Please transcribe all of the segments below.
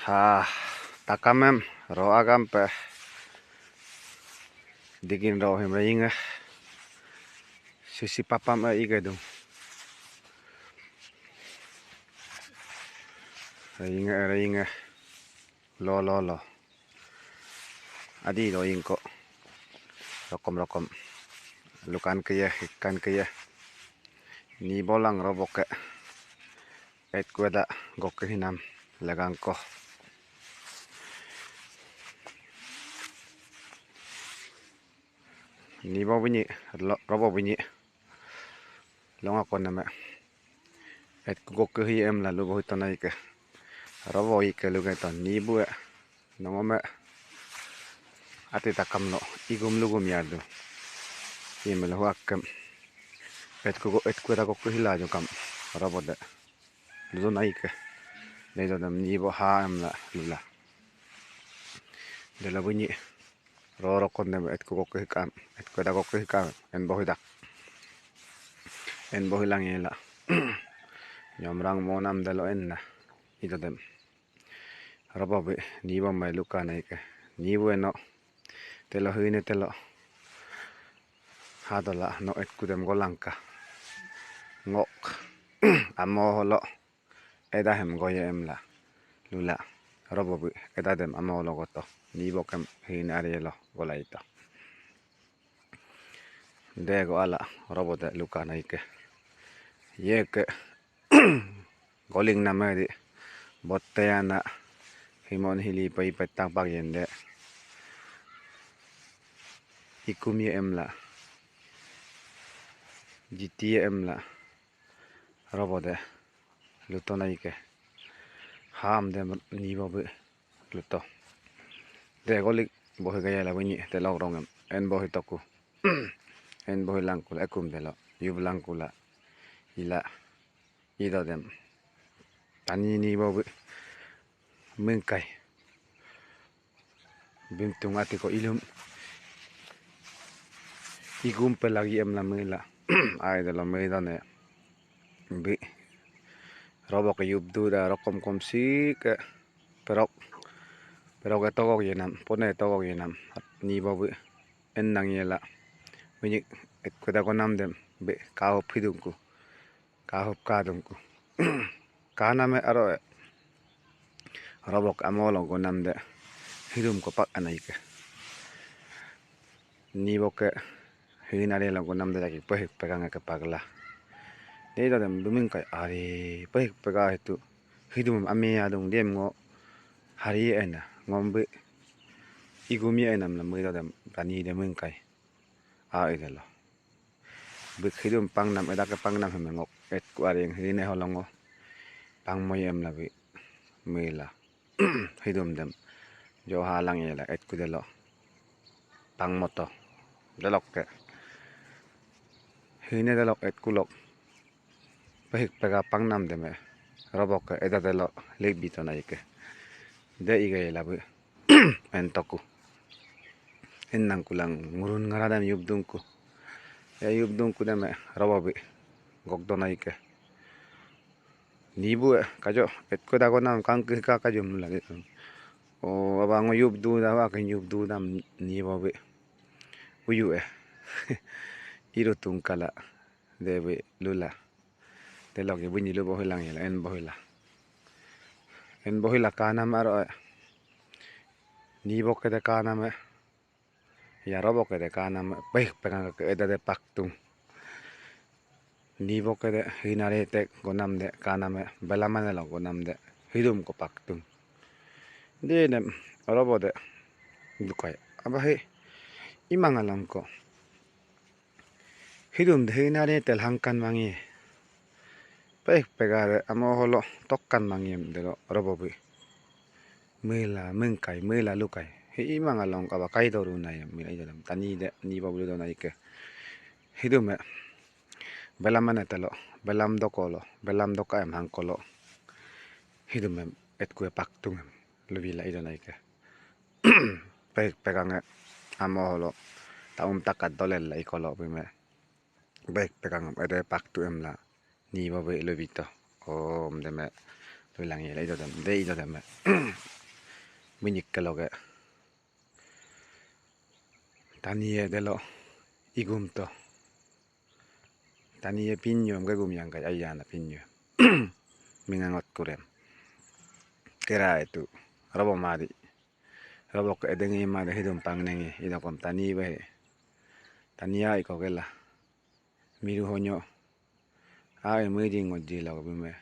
takamem ro agampe digin ro him rainga sisi papam igadung rainga lo adi lo ingko rokom lukan kaya ikan kaya ni bolang roboke et kueda gokke hinam lagangko ni bo bunyi robo bunyi longa koname et gokke hiem la lugo hitonai ke robo ike lugo ton ni bu nongome ati takamno igum lugum yadu yemel huakem et kueda gokke hilaju kam robo de lugo naike Nedo dam ni bo haam la lula. De la bunyi roro konde et ko ko hikam et ko da ko hikam en bo hidak. En bo hilang yela. Nyamrang monam de lo enna. Ito dem. Robo be ni bo mai luka naike. Ni bo no te lo hine te lo. Hadola no et kudem golangka. Ngok. Amo holo eda hem goye emla lula robo bi eda dem amolo goto ni bokem hin arielo golaito dego ala robo de luka naike yeke goling namedi botteyana himon hili pai petang pagende ikumi emla jiti emla robo de luto naike ham de ni bobe luto de golik bohe gaya la bunyi te lo rongem en bohe toku en bohe langkula ekum de lo yub langkula ila ida dem tani ni bobe mengkai bintung ati ko ilum igum pelagi em la mela ai de lo meda ne bi robo ke yubdu da rokom komsi ke perok ke togok yenam pone togok yenam ni bobe ennang yela bunyi et kuda konam dem be kahop hidungku kahop kadungku kaname aro robok amolo konam de hidum ko pak anaike ni boke hinare lo konam de lagi pehik pegang ke pagla Nedo dem buming kai ari pehik pega itu hidum ame adung dem ngo hari ena ngombe igumi enam la medo dem tani de mengkai a idelo be hidum pangnam eda ke pangnam hemengok et ku areng hine holongo pangmoyem la be mela hidum dem jo halang yela et ku delo pangmoto delok ke hine delok et kulok pehik pega pangnam deme robok eda delo legbito naike de iga labu entoku ennang kulang ngurun ngaradam yubdungku ya yubdungku deme robo gogdo naike nibu kajo et ko da gonam kangke ka kajum lagi o abango yubdu da wa kan yubdu dam ni bobe uyu irutung kala debe lula telogi bunyi lu bohilang yela en bohila kanam aro ni boke de kanam ya robo ke de kanam baik pegang ke eda de paktung ni boke de hinare te gonam de kanam belamane lo gonam de hidum ko paktung de nem robo de dukai abahe imangalam ko hidum de hinare tel hangkan mangi baik pegare amo holo tokkan mangiem de robo bi mela mengkai mela lukai hi mangalong ka bakai do runai mila idam tani de ni bablu do naike hidume belamane telo belam dokolo belam doka em hangkolo hidume et ku paktung lubila ido naike baik pegange amo holo taum takat dolel la ikolo bime baik pegang ede paktu em la ni bobe lubito om deme tulang yela ido dem de ido dem banyak kalau ke tania delo igum to tania pinyom ka gum yang ka ayana pinyom mingangot kurem kira itu rabo mari rabo ka edengi mari hidum pangnengi ida kom tani ba tania iko kela miru honyo ai mering ngoji la bime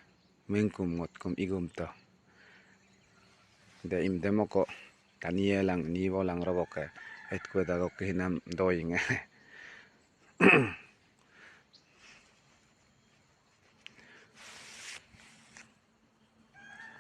mengkum ngot kum igum to de im demo ko tania lang ni bo lang rabo ka et ko da ko hinam doing